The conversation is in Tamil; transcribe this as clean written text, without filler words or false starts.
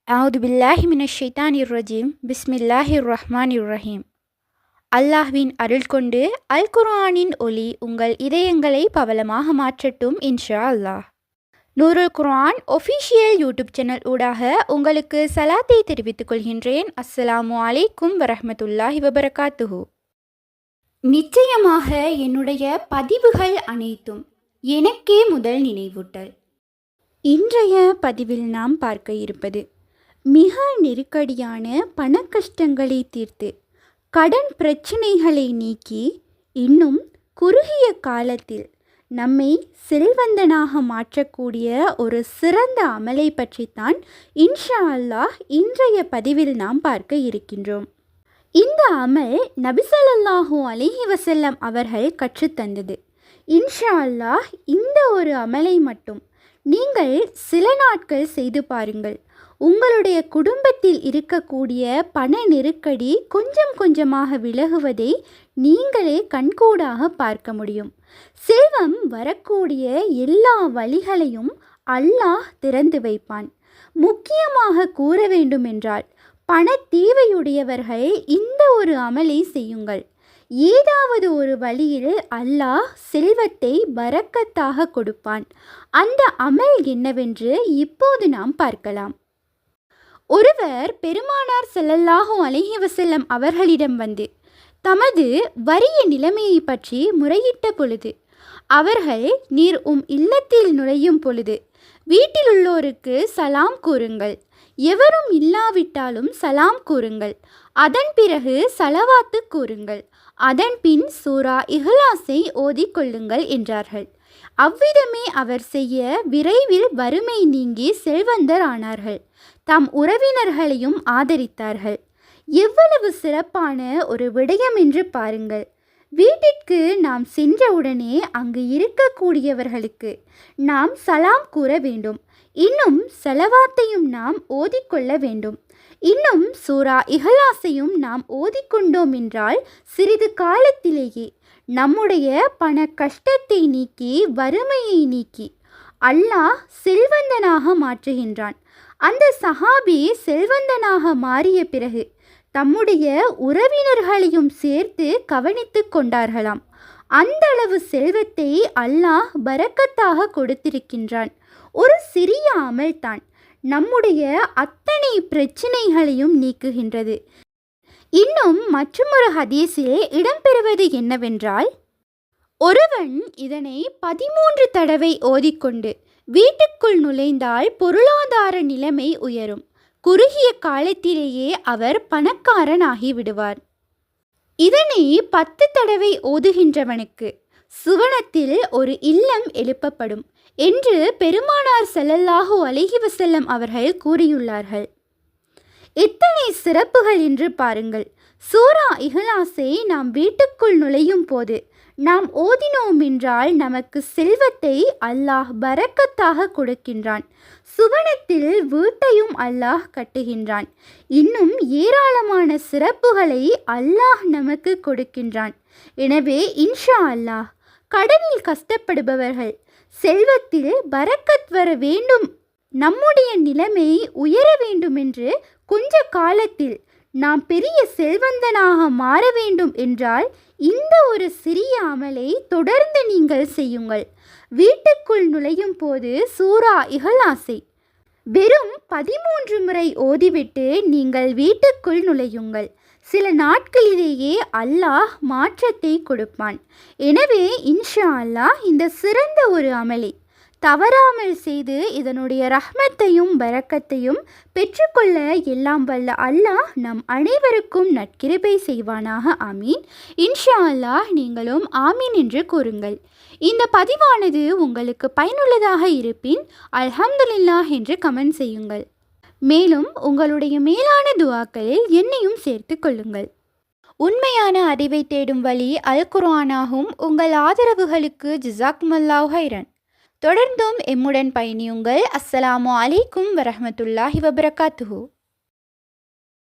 அவுது பில்லாஹி மினஷ் ஷைத்தானிர் ரஜீம் பிஸ்மில்லாஹிர் ரஹ்மானிர் ரஹீம். அல்லாஹ்வின் அருள் கொண்டு அல் குர்ஆனின் ஒளி உங்கள் இதயங்களை பவளமாக மாற்றட்டும் இன்ஷா அல்லாஹ். நூருல் குர்ஆன் ஒஃபிஷியல் யூடியூப் சேனல் ஊடாக உங்களுக்கு சலாத்தை தெரிவித்துக் கொள்கின்றேன். அஸ்ஸலாமு அலைக்கும் வரஹ்மத்துல்லாஹி வபரகாத்துஹு. நிச்சயமாக என்னுடைய பதிவுகள் அனைத்தும் எனக்கே முதல் நினைவூட்டல். இன்றைய பதிவில் நாம் பார்க்க இருப்பது, மிக நெருக்கடியான பண கஷ்டங்களை தீர்த்து கடன் பிரச்சனைகளை நீக்கி இன்னும் குறுகிய காலத்தில் நம்மை செல்வந்தனாக மாற்றக்கூடிய ஒரு சிறந்த அமலை பற்றித்தான் இன்ஷா அல்லாஹ் இன்றைய பதிவில் நாம் பார்க்க இருக்கின்றோம். இந்த அமல் நபி ஸல்லல்லாஹு அலைஹி வஸல்லம் அவர்கள் கற்றுத்தந்தது. இன்ஷா அல்லாஹ் இந்த ஒரு அமலை மட்டும் நீங்கள் சில நாட்கள் செய்து பாருங்கள். உங்களுடைய குடும்பத்தில் இருக்கக்கூடிய பண நெருக்கடி கொஞ்சம் கொஞ்சமாக விலகுவதை நீங்களே கண்கூடாக பார்க்க முடியும். செல்வம் வரக்கூடிய எல்லா வழிகளையும் அல்லாஹ் திறந்து வைப்பான். முக்கியமாக கூற வேண்டுமென்றால், பண தேவையுடையவர்கள் இந்த ஒரு அமலை செய்யுங்கள். ஏதாவது ஒரு வழியில் அல்லாஹ் செல்வத்தை பரக்கத்தாக கொடுப்பான். அந்த அமல் என்னவென்று இப்போது நாம் பார்க்கலாம். ஒருவர் பெருமானார் ஸல்லல்லாஹு அலைஹி வஸல்லம் அவர்களிடம் வந்து தமது வறிய நிலைமையை பற்றி முறையிட்ட பொழுது, அவர்கள், நீர் இல்லத்தில் நுழையும் பொழுது வீட்டில் உள்ளோருக்கு சலாம் கூறுங்கள், எவரும் இல்லாவிட்டாலும் சலாம் கூறுங்கள், அதன் பிறகு சலவாத்து கூறுங்கள், அதன் பின் சூரா இஹ்லாஸை ஓதிக்கொள்ளுங்கள் என்றார்கள். அவ்விதமே அவர் செய்ய விரைவில் வறுமை நீங்கி செல்வந்தர் ஆனார்கள். தம் உறவினர்களையும் ஆதரித்தார்கள். எவ்வளவு சிறப்பான ஒரு விடயம் என்று பாருங்கள். வீட்டிற்கு நாம் சென்றவுடனே அங்கு இருக்கக்கூடியவர்களுக்கு நாம் சலாம் கூற வேண்டும். இன்னும் சலவாத்தையும் நாம் ஓதிக்கொள்ள வேண்டும். இன்னும் சூரா இஹ்லாஸையும் நாம் ஓதிக்கொண்டோம் என்றால் சிறிது காலத்திலேயே நம்முடைய பண கஷ்டத்தை நீக்கி வறுமையை நீக்கி அல்லாஹ் செல்வந்தனாக மாற்றுகின்றான். அந்த சஹாபி செல்வந்தனாக மாறிய பிறகு தம்முடைய உறவினர்களையும் சேர்த்து கவனித்து கொண்டார்களாம். அந்த அளவு செல்வத்தை அல்லாஹ் பரக்கத்தாக கொடுத்திருக்கின்றான். ஒரு சிறிய அமல்தான் நம்முடைய அத்தனை பிரச்சனைகளையும் நீக்குகின்றது. இன்னும் மற்றொரு ஹதீஸில் இடம்பெறுவது என்னவென்றால், ஒருவன் இதனை 13 தடவை ஓதிக்கொண்டு வீட்டுக்குள் நுழைந்தால் பொருளாதார நிலைமை உயரும். குறுகிய காலத்திலேயே அவர் பணக்காரனாகி விடுவார். இதனை 10 தடவை ஓதுகின்றவனுக்கு சுவனத்தில் ஒரு இல்லம் எழுப்பப்படும் என்று பெருமானார் ஸல்லல்லாஹு அலைஹி வஸல்லம் அவர்கள் கூறியுள்ளார்கள். எத்தனை சிறப்புகள் என்று பாருங்கள். சூரா இஹ்லாஸை நாம் வீட்டுக்குள் நுழையும் போது நாம் ஓதினோம் என்றால் நமக்கு செல்வத்தை அல்லாஹ் பரக்கத்தாக கொடுக்கின்றான். சுவனத்தில் வீட்டையும் அல்லாஹ் கட்டுகின்றான். இன்னும் ஏராளமான சிறப்புகளை அல்லாஹ் நமக்கு கொடுக்கின்றான். எனவே இன்ஷா அல்லாஹ் கடனில் கஷ்டப்படுபவர்கள் செல்வத்தில் பரக்கத் வர வேண்டும், நம்முடைய நிலைமை உயர வேண்டுமென்று கொஞ்ச காலத்தில் நாம் பெரிய செல்வந்தனாக மாற வேண்டும் என்றால் இந்த ஒரு சிறிய அமலை தொடர்ந்து நீங்கள் செய்யுங்கள். வீட்டுக்குள் நுழையும் போது சூரா இஹ்லாஸை வெறும் 13 முறை ஓதிவிட்டு நீங்கள் வீட்டுக்குள் நுழையுங்கள். சில நாட்களிலேயே அல்லாஹ் மாற்றத்தை கொடுப்பான். எனவே இன்ஷா அல்லாஹ் இந்த சிறந்த ஒரு அமலை தவறாமல் செய்து இதனுடைய ரஹ்மத்தையும் பரக்கத்தையும் பெற்றுக்கொள்ள எல்லாம் வல்ல அல்லாஹ் நம் அனைவருக்கும் நற்கிருபை செய்வானாக. ஆமீன். இன்ஷா அல்லாஹ் நீங்களும் ஆமீன் என்று கூறுங்கள். இந்த பதிவானது உங்களுக்கு பயனுள்ளதாக இருப்பின் அல்ஹம்துலில்லாஹ் என்று கமெண்ட் செய்யுங்கள். மேலும் உங்களுடைய மேலான துஆக்களில் என்னையும் சேர்த்து கொள்ளுங்கள். உண்மையான அறிவை தேடும் வழி அல் குர்ஆனாகும். உங்கள் ஆதரவுகளுக்கு ஜஸாக்குமுல்லாஹ் ஹைரன். தொடர்ந்தும் எம்முடன் பயணியுங்கள். அஸ்ஸலாமு அலைக்கும் வரஹ்மத்துல்லாஹி வபரகாத்துஹு.